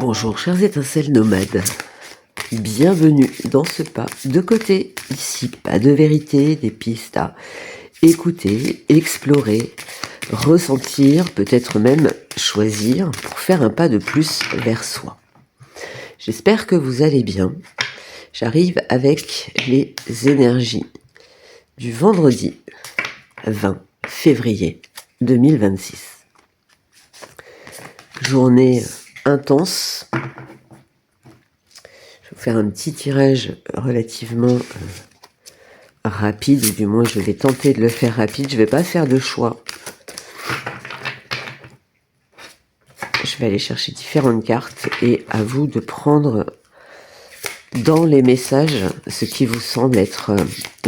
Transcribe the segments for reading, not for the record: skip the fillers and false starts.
Bonjour chers étincelles nomades, bienvenue dans ce pas de côté. Ici, pas de vérité, des pistes à écouter, explorer, ressentir, peut-être même choisir pour faire un pas de plus vers soi. J'espère que vous allez bien. J'arrive avec les énergies du vendredi 20 février 2026. Journée intense. Je vais vous faire un petit tirage relativement rapide, ou du moins je vais tenter de le faire rapide. Je ne vais pas faire de choix. Je vais aller chercher différentes cartes et à vous de prendre dans les messages ce qui vous semble être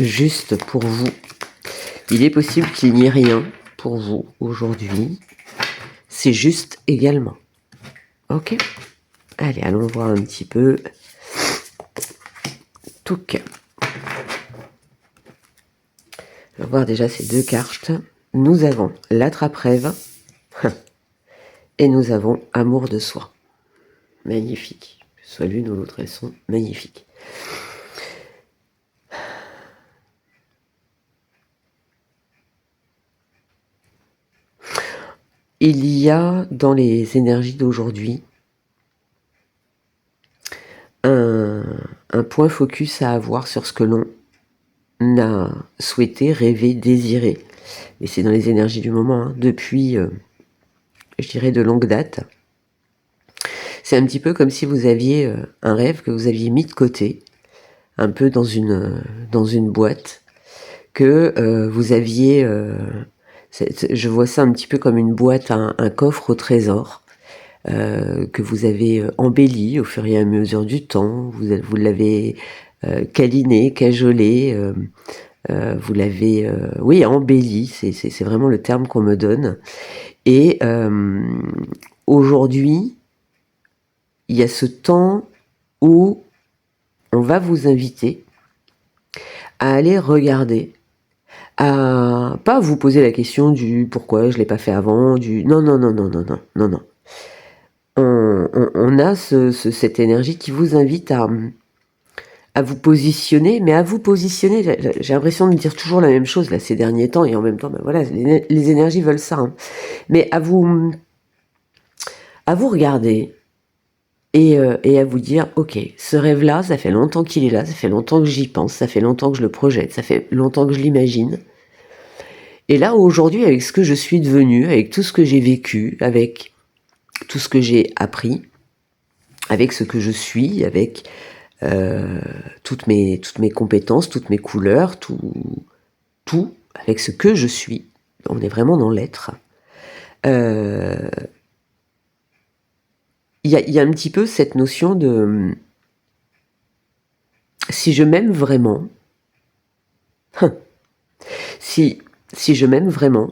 juste pour vous. Il est possible qu'il n'y ait rien pour vous aujourd'hui. C'est juste également. Ok ? Allez, allons voir un petit peu. Touc. On va voir déjà ces deux cartes. Nous avons l'attrape-rêve et nous avons amour de soi. Magnifique. Que ce soit l'une ou l'autre, elles sont magnifiques. Il y a dans les énergies d'aujourd'hui un point focus à avoir sur ce que l'on a souhaité, rêvé, désiré. Et c'est dans les énergies du moment, depuis, je dirais, de longue date. C'est un petit peu comme si vous aviez un rêve que vous aviez mis de côté, un peu dans une boîte, que vous aviez... je vois ça un petit peu comme une boîte, un coffre au trésor, que vous avez embelli au fur et à mesure du temps. Vous l'avez câliné, cajolé, vous l'avez embelli, c'est vraiment le terme qu'on me donne. Et aujourd'hui, il y a ce temps où on va vous inviter à aller regarder, à pas vous poser la question du pourquoi je l'ai pas fait avant, du non. On a cette énergie qui vous invite à vous positionner, mais à vous positionner, j'ai l'impression de dire toujours la même chose là ces derniers temps, et en même temps, voilà, les énergies veulent ça, mais à vous regarder et à vous dire, ok, ce rêve-là, ça fait longtemps qu'il est là, ça fait longtemps que j'y pense, ça fait longtemps que je le projette, ça fait longtemps que je l'imagine. Et là, aujourd'hui, avec ce que je suis devenue, avec tout ce que j'ai vécu, avec tout ce que j'ai appris, avec ce que je suis, avec toutes mes compétences, toutes mes couleurs, tout, avec ce que je suis. On est vraiment dans l'être. Il y a un petit peu cette notion de... Si je m'aime vraiment... si je m'aime vraiment,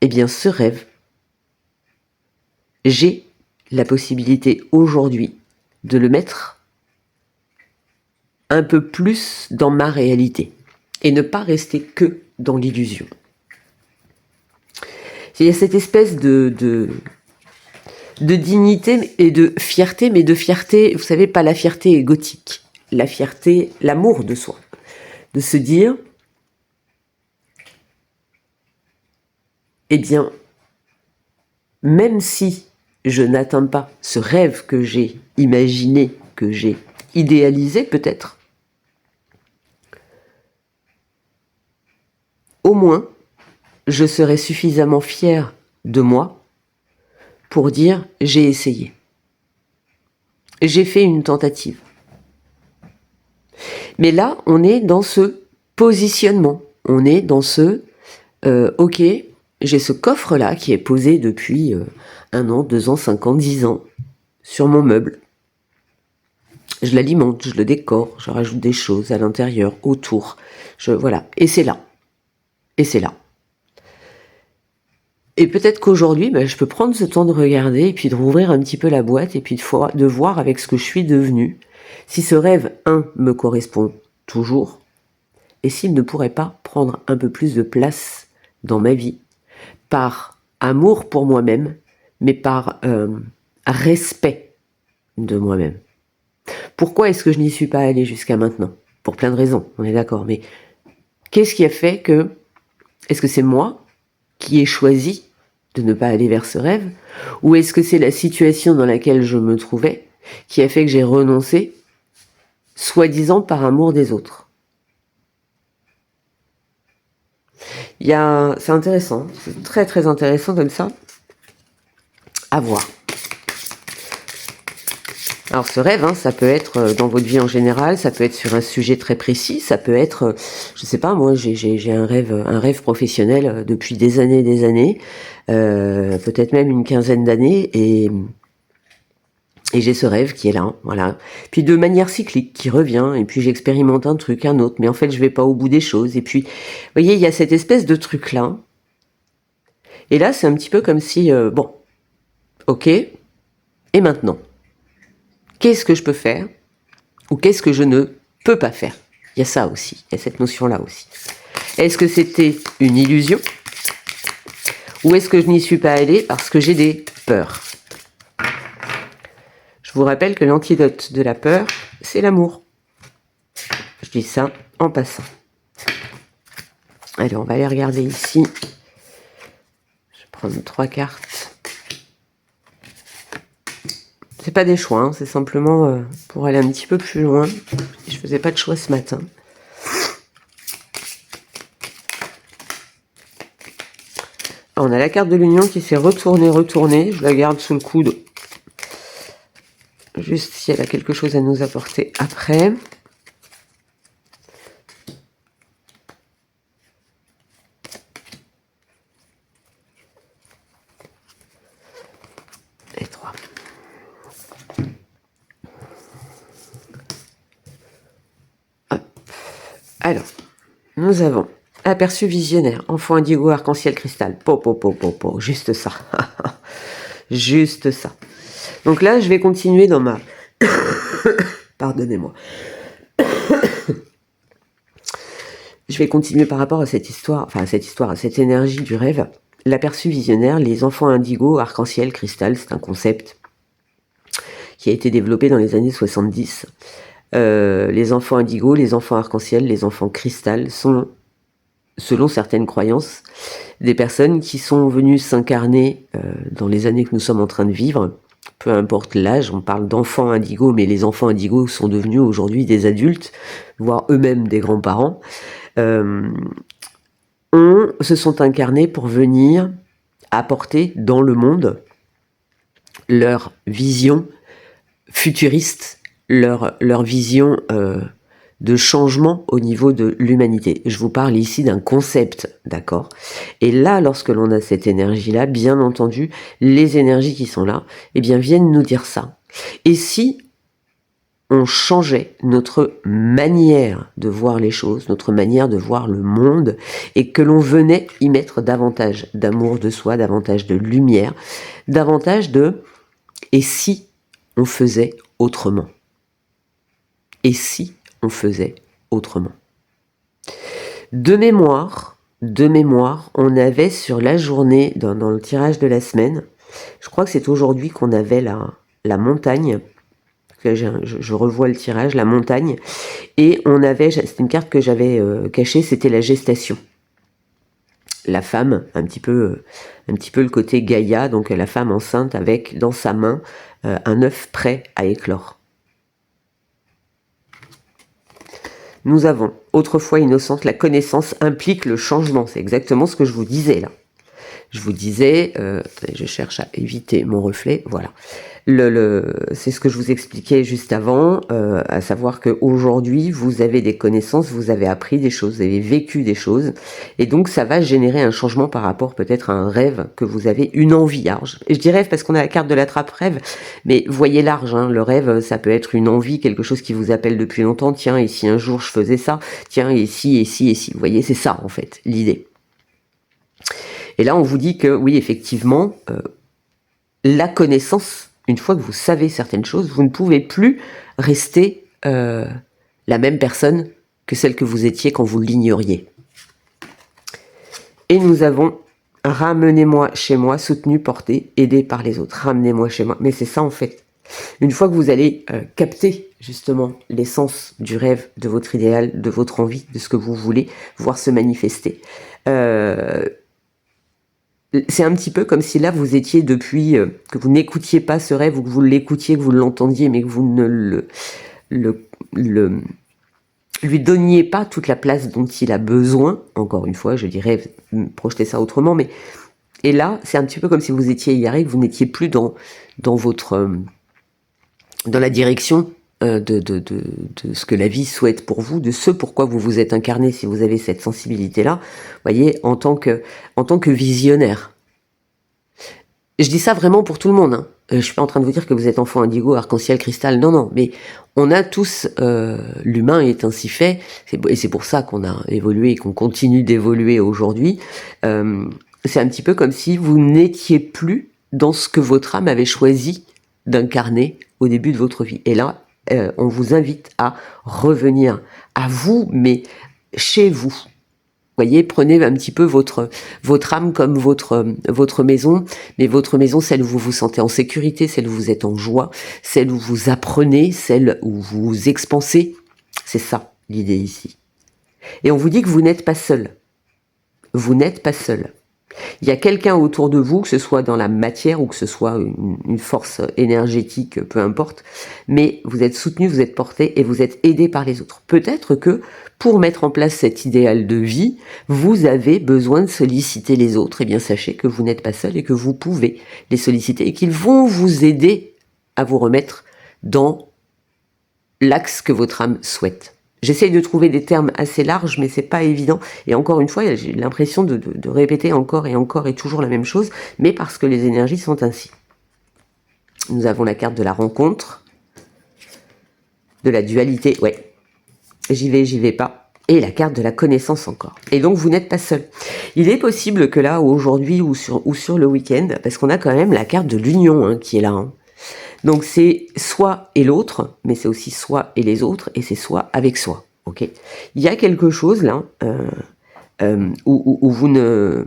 eh bien ce rêve, j'ai la possibilité aujourd'hui de le mettre un peu plus dans ma réalité et ne pas rester que dans l'illusion. Il y a cette espèce de dignité et de fierté, mais de fierté, vous savez, pas la fierté égotique, la fierté, l'amour de soi, de se dire, eh bien, même si je n'atteins pas ce rêve que j'ai imaginé, que j'ai idéalisé peut-être, au moins, je serai suffisamment fière de moi pour dire j'ai essayé. J'ai fait une tentative. Mais là, on est dans ce positionnement. On est dans ce ok, j'ai ce coffre-là qui est posé depuis 1 an, 2 ans, 5 ans, 10 ans sur mon meuble. Je l'alimente, je le décore, je rajoute des choses à l'intérieur, autour. Voilà. Et c'est là. Et c'est là. Et peut-être qu'aujourd'hui, je peux prendre ce temps de regarder et puis de rouvrir un petit peu la boîte et puis de voir avec ce que je suis devenue, si ce rêve, me correspond toujours, et s'il ne pourrait pas prendre un peu plus de place dans ma vie, par amour pour moi-même, mais par respect de moi-même. Pourquoi est-ce que je n'y suis pas allée jusqu'à maintenant? Pour plein de raisons, on est d'accord, mais qu'est-ce qui a fait que... Est-ce que c'est moi qui ai choisi de ne pas aller vers ce rêve? Ou est-ce que c'est la situation dans laquelle je me trouvais qui a fait que j'ai renoncé, soi-disant par amour des autres? C'est intéressant, c'est très très intéressant comme ça, à voir. Alors ce rêve, hein, ça peut être dans votre vie en général, ça peut être sur un sujet très précis, ça peut être, je sais pas, moi j'ai un rêve professionnel depuis des années, peut-être même une quinzaine d'années, et j'ai ce rêve qui est là, voilà. Puis de manière cyclique, qui revient, et puis j'expérimente un truc, un autre, mais en fait je vais pas au bout des choses, et puis, vous voyez, il y a cette espèce de truc-là, et là c'est un petit peu comme si, bon, ok, et maintenant? Qu'est-ce que je peux faire ou qu'est-ce que je ne peux pas faire? Il y a ça aussi, il y a cette notion-là aussi. Est-ce que c'était une illusion ou est-ce que je n'y suis pas allée parce que j'ai des peurs? Je vous rappelle que l'antidote de la peur, c'est l'amour. Je dis ça en passant. Allez, on va aller regarder ici. Je vais prendre 3 cartes. C'est pas des choix, hein, c'est simplement pour aller un petit peu plus loin. Je faisais pas de choix ce matin. Alors, on a la carte de l'union qui s'est retournée. Je la garde sous le coude. Juste si elle a quelque chose à nous apporter après. Et 3. Hop. Alors, nous avons aperçu visionnaire, enfant indigo, arc-en-ciel, cristal. Juste ça. Juste ça. Donc là, je vais continuer dans ma... Pardonnez-moi. Je vais continuer par rapport à cette histoire, à cette énergie du rêve. L'aperçu visionnaire, les enfants indigo, arc-en-ciel, cristal, c'est un concept qui a été développé dans les années 70. Les enfants indigo, les enfants arc-en-ciel, les enfants cristal sont, selon certaines croyances, des personnes qui sont venues s'incarner dans les années que nous sommes en train de vivre. Peu importe l'âge, on parle d'enfants indigos, mais les enfants indigos sont devenus aujourd'hui des adultes, voire eux-mêmes des grands-parents, se sont incarnés pour venir apporter dans le monde leur vision futuriste, leur vision de changement au niveau de l'humanité. Je vous parle ici d'un concept, d'accord? Et là, lorsque l'on a cette énergie-là, bien entendu, les énergies qui sont là, eh bien, viennent nous dire ça. Et si on changeait notre manière de voir les choses, notre manière de voir le monde, et que l'on venait y mettre davantage d'amour de soi, davantage de lumière, davantage de « et si on faisait autrement ?» Et si on faisait autrement? De mémoire, on avait sur la journée, dans le tirage de la semaine, je crois que c'est aujourd'hui qu'on avait la montagne. Je revois le tirage, la montagne, et on avait, c'est une carte que j'avais cachée, c'était la gestation. La femme, un petit peu le côté Gaïa, donc la femme enceinte avec dans sa main un œuf prêt à éclore. Nous avons, autrefois innocente, la connaissance implique le changement. C'est exactement ce que je vous disais là. Je vous disais, je cherche à éviter mon reflet, voilà. C'est ce que je vous expliquais juste avant, à savoir qu'aujourd'hui, vous avez des connaissances, vous avez appris des choses, vous avez vécu des choses, et donc ça va générer un changement par rapport peut-être à un rêve que vous avez, une envie large. Et je dis rêve parce qu'on a la carte de l'attrape-rêve, mais voyez large, hein, le rêve, ça peut être une envie, quelque chose qui vous appelle depuis longtemps, tiens, et si un jour je faisais ça, tiens, et si, vous voyez, c'est ça en fait, l'idée. Et là, on vous dit que, oui, effectivement, la connaissance, une fois que vous savez certaines choses, vous ne pouvez plus rester la même personne que celle que vous étiez quand vous l'ignoriez. Et nous avons « Ramenez-moi chez moi, soutenu, porté, aidé par les autres. Ramenez-moi chez moi ». Mais c'est ça, en fait. Une fois que vous allez capter justement l'essence du rêve, de votre idéal, de votre envie, de ce que vous voulez voir se manifester, c'est un petit peu comme si là vous étiez depuis, que vous n'écoutiez pas ce rêve ou que vous l'écoutiez, que vous l'entendiez, mais que vous ne lui donniez pas toute la place dont il a besoin. Encore une fois, je dirais, projeter ça autrement, mais et là, c'est un petit peu comme si vous étiez égaré, que vous n'étiez plus dans votre dans la direction de ce que la vie souhaite pour vous, de ce pourquoi vous vous êtes incarné, si vous avez cette sensibilité-là, voyez, en tant que visionnaire. Je dis ça vraiment pour tout le monde, hein. Je suis pas en train de vous dire que vous êtes enfant indigo, arc-en-ciel, cristal, non, mais on a tous, l'humain est ainsi fait, et c'est pour ça qu'on a évolué et qu'on continue d'évoluer aujourd'hui. C'est un petit peu comme si vous n'étiez plus dans ce que votre âme avait choisi d'incarner au début de votre vie. Et là, on vous invite à revenir à vous, mais chez vous. Voyez, prenez un petit peu votre âme comme votre maison, mais votre maison, celle où vous vous sentez en sécurité, celle où vous êtes en joie, celle où vous apprenez, celle où vous expansez. C'est ça l'idée ici. Et on vous dit que vous n'êtes pas seul. Vous n'êtes pas seul. Il y a quelqu'un autour de vous, que ce soit dans la matière ou que ce soit une force énergétique, peu importe, mais vous êtes soutenu, vous êtes porté et vous êtes aidé par les autres. Peut-être que pour mettre en place cet idéal de vie, vous avez besoin de solliciter les autres. Eh bien, sachez que vous n'êtes pas seul et que vous pouvez les solliciter et qu'ils vont vous aider à vous remettre dans l'axe que votre âme souhaite. J'essaye de trouver des termes assez larges, mais c'est pas évident. Et encore une fois, j'ai l'impression de répéter encore et toujours la même chose, mais parce que les énergies sont ainsi. Nous avons la carte de la rencontre, de la dualité, ouais, j'y vais pas, et la carte de la connaissance encore. Et donc, vous n'êtes pas seul. Il est possible que là, aujourd'hui, ou sur le week-end, parce qu'on a quand même la carte de l'union hein, qui est là, hein. Donc c'est soi et l'autre, mais c'est aussi soi et les autres, et c'est soi avec soi. Ok. Il y a quelque chose là où vous ne,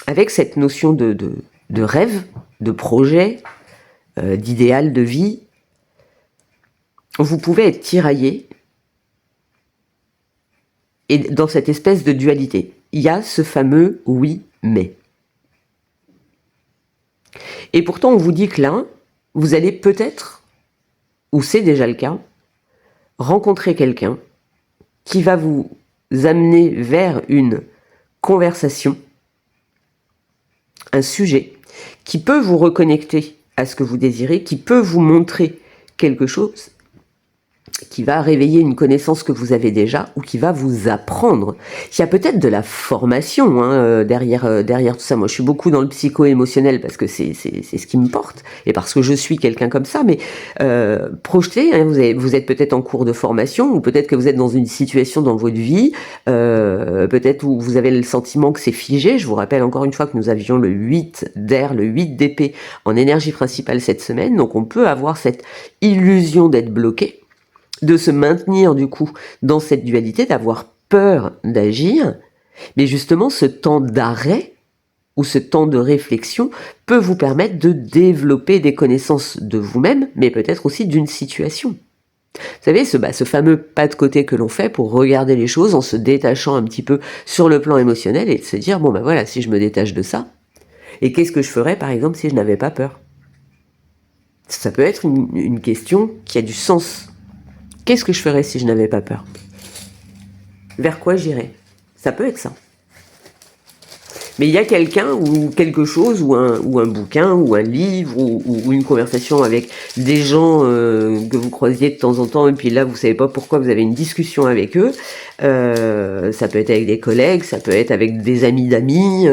avec cette notion de rêve, de projet, d'idéal de vie, vous pouvez être tiraillé et dans cette espèce de dualité. Il y a ce fameux oui mais. Et pourtant, on vous dit que là, vous allez peut-être, ou c'est déjà le cas, rencontrer quelqu'un qui va vous amener vers une conversation, un sujet, qui peut vous reconnecter à ce que vous désirez, qui peut vous montrer quelque chose, qui va réveiller une connaissance que vous avez déjà ou qui va vous apprendre. Il y a peut-être de la formation hein, derrière tout ça. Moi, je suis beaucoup dans le psycho-émotionnel parce que c'est ce qui me porte et parce que je suis quelqu'un comme ça. Mais projetez, hein, vous êtes peut-être en cours de formation ou peut-être que vous êtes dans une situation dans votre vie, peut-être où vous avez le sentiment que c'est figé. Je vous rappelle encore une fois que nous avions le 8 d'air, le 8 d'épée en énergie principale cette semaine. Donc, on peut avoir cette illusion d'être bloqué, de se maintenir du coup dans cette dualité, d'avoir peur d'agir, mais justement ce temps d'arrêt ou ce temps de réflexion peut vous permettre de développer des connaissances de vous-même, mais peut-être aussi d'une situation. Vous savez, ce fameux pas de côté que l'on fait pour regarder les choses en se détachant un petit peu sur le plan émotionnel et de se dire, bon ben voilà, si je me détache de ça, et qu'est-ce que je ferais par exemple si je n'avais pas peur? Ça peut être une question qui a du sens. Qu'est-ce que je ferais si je n'avais pas peur? Vers quoi j'irais? Ça peut être ça. Mais il y a quelqu'un ou quelque chose, ou un bouquin, ou un livre, ou une conversation avec des gens que vous croisiez de temps en temps, et puis là, vous savez pas pourquoi vous avez une discussion avec eux. Ça peut être avec des collègues, ça peut être avec des amis d'amis,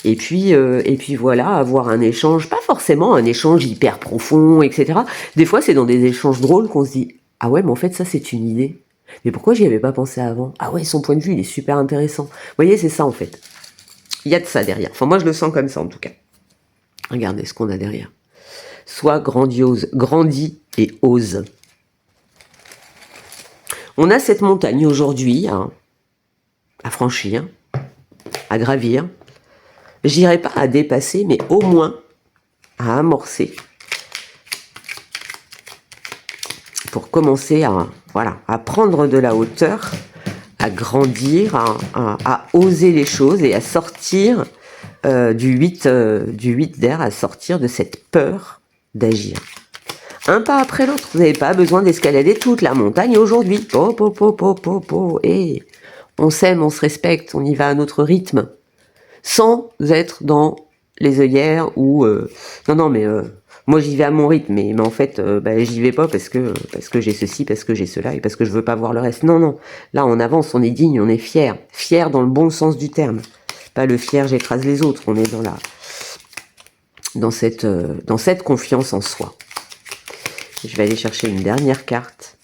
et puis voilà, avoir un échange, pas forcément un échange hyper profond, etc. Des fois, c'est dans des échanges drôles qu'on se dit « Ah ouais, mais en fait, ça, c'est une idée. Mais pourquoi j'y avais pas pensé avant? Ah ouais, son point de vue, il est super intéressant. » Vous voyez, c'est ça, en fait. Il y a de ça derrière. Enfin, moi, je le sens comme ça, en tout cas. Regardez ce qu'on a derrière. Sois grandiose, grandis et ose. On a cette montagne aujourd'hui à franchir, à gravir. Je dirais pas à dépasser, mais au moins à amorcer pour commencer à, voilà, à prendre de la hauteur, à grandir, à oser les choses et à sortir du 8 d'air, à sortir de cette peur d'agir. Un pas après l'autre, vous n'avez pas besoin d'escalader toute la montagne aujourd'hui. Et on s'aime, on se respecte, on y va à notre rythme, sans être dans les œillères ou non mais moi j'y vais à mon rythme, mais en fait j'y vais pas parce que j'ai ceci, parce que j'ai cela et parce que je veux pas voir le reste. Non, là on avance, on est digne, on est fier dans le bon sens du terme, pas le fier j'écrase les autres. On est dans cette confiance en soi. Je vais aller chercher une dernière carte.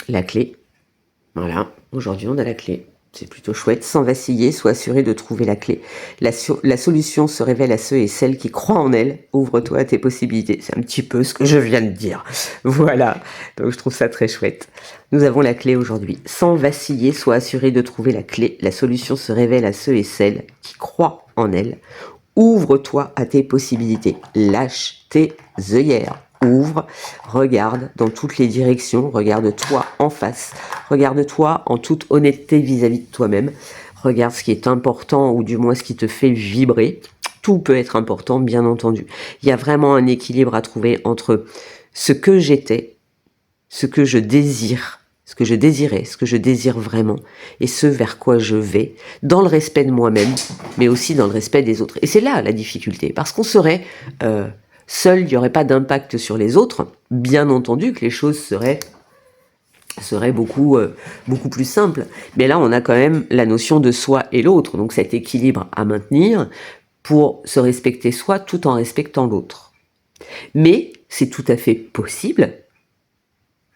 La clé. Voilà, aujourd'hui on a la clé. C'est plutôt chouette. Sans vaciller, sois assuré de trouver la clé. La solution se révèle à ceux et celles qui croient en elle. Ouvre-toi à tes possibilités. C'est un petit peu ce que je viens de dire. Voilà, donc je trouve ça très chouette. Nous avons la clé aujourd'hui. Sans vaciller, sois assuré de trouver la clé. La solution se révèle à ceux et celles qui croient en elle. Ouvre-toi à tes possibilités. Lâche tes œillères. Ouvre, regarde dans toutes les directions, regarde-toi en face, regarde-toi en toute honnêteté vis-à-vis de toi-même, regarde ce qui est important ou du moins ce qui te fait vibrer. Tout peut être important, bien entendu. Il y a vraiment un équilibre à trouver entre ce que j'étais, ce que je désire, ce que je désirais, ce que je désire vraiment, et ce vers quoi je vais, dans le respect de moi-même, mais aussi dans le respect des autres. Et c'est là la difficulté, parce qu'on serait... seul, il n'y aurait pas d'impact sur les autres. Bien entendu que les choses seraient beaucoup plus simples. Mais là, on a quand même la notion de soi et l'autre. Donc cet équilibre à maintenir pour se respecter soi tout en respectant l'autre. Mais c'est tout à fait possible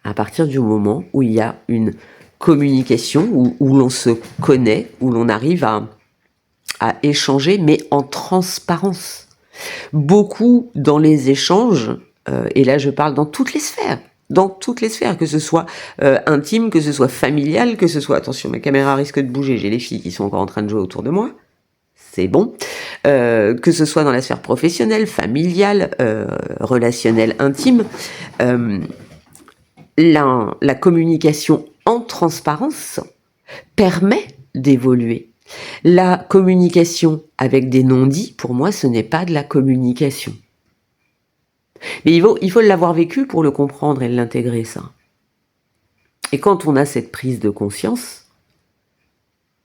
à partir du moment où il y a une communication, où l'on se connaît, où l'on arrive à échanger, mais en transparence. Beaucoup dans les échanges, et là je parle dans toutes les sphères, que ce soit intime, que ce soit familial, que ce soit, attention ma caméra risque de bouger, j'ai les filles qui sont encore en train de jouer autour de moi, c'est bon, que ce soit dans la sphère professionnelle, familiale, relationnelle, intime, la communication en transparence permet d'évoluer. La communication avec des non-dits, pour moi, ce n'est pas de la communication. Mais il faut l'avoir vécu pour le comprendre et l'intégrer, ça. Et quand on a cette prise de conscience,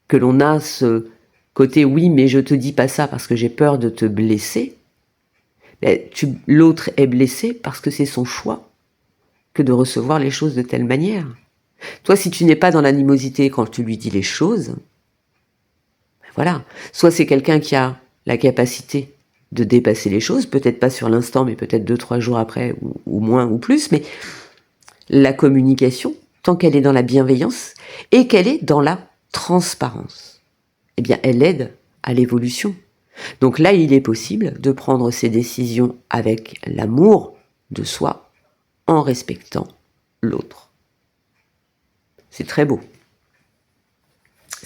que l'on a ce côté « oui, mais je te dis pas ça parce que j'ai peur de te blesser », l'autre est blessé parce que c'est son choix que de recevoir les choses de telle manière. Toi, si tu n'es pas dans l'animosité quand tu lui dis les choses... Voilà, soit c'est quelqu'un qui a la capacité de dépasser les choses, peut-être pas sur l'instant, mais peut-être 2-3 jours après, ou moins ou plus, mais la communication, tant qu'elle est dans la bienveillance et qu'elle est dans la transparence, eh bien elle aide à l'évolution. Donc là, il est possible de prendre ses décisions avec l'amour de soi, en respectant l'autre. C'est très beau.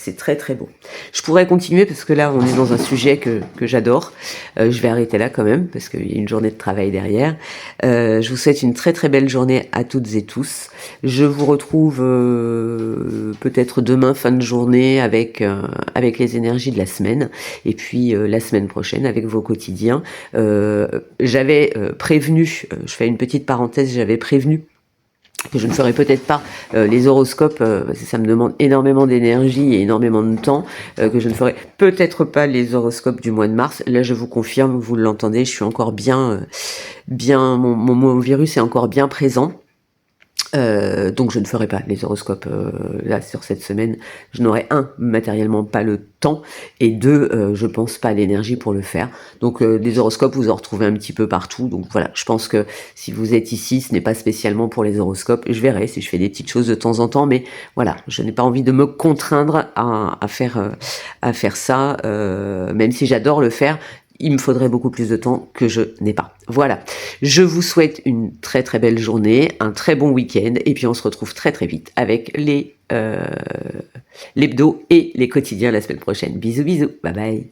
C'est très très beau. Je pourrais continuer parce que là on est dans un sujet que j'adore. Je vais arrêter là quand même parce qu'il y a une journée de travail derrière. Je vous souhaite une très très belle journée à toutes et tous. Je vous retrouve peut-être demain fin de journée avec les énergies de la semaine et puis la semaine prochaine avec vos quotidiens. J'avais prévenu, je fais une petite parenthèse, j'avais prévenu que je ne ferai peut-être pas les horoscopes, parce que ça me demande énormément d'énergie et énormément de temps, que je ne ferai peut-être pas les horoscopes du mois de mars. Là, je vous confirme, vous l'entendez, je suis encore bien, mon virus est encore bien présent. Donc je ne ferai pas les horoscopes là sur cette semaine. Je n'aurai matériellement pas le temps et je pense pas l'énergie pour le faire. Donc des horoscopes vous en retrouvez un petit peu partout. Donc voilà, je pense que si vous êtes ici, ce n'est pas spécialement pour les horoscopes. Je verrai si je fais des petites choses de temps en temps, mais voilà, je n'ai pas envie de me contraindre à faire ça, même si j'adore le faire. Il me faudrait beaucoup plus de temps que je n'ai pas. Voilà, je vous souhaite une très très belle journée, un très bon week-end, et puis on se retrouve très très vite avec l'hebdo et les quotidiens la semaine prochaine. Bisous bisous, bye bye.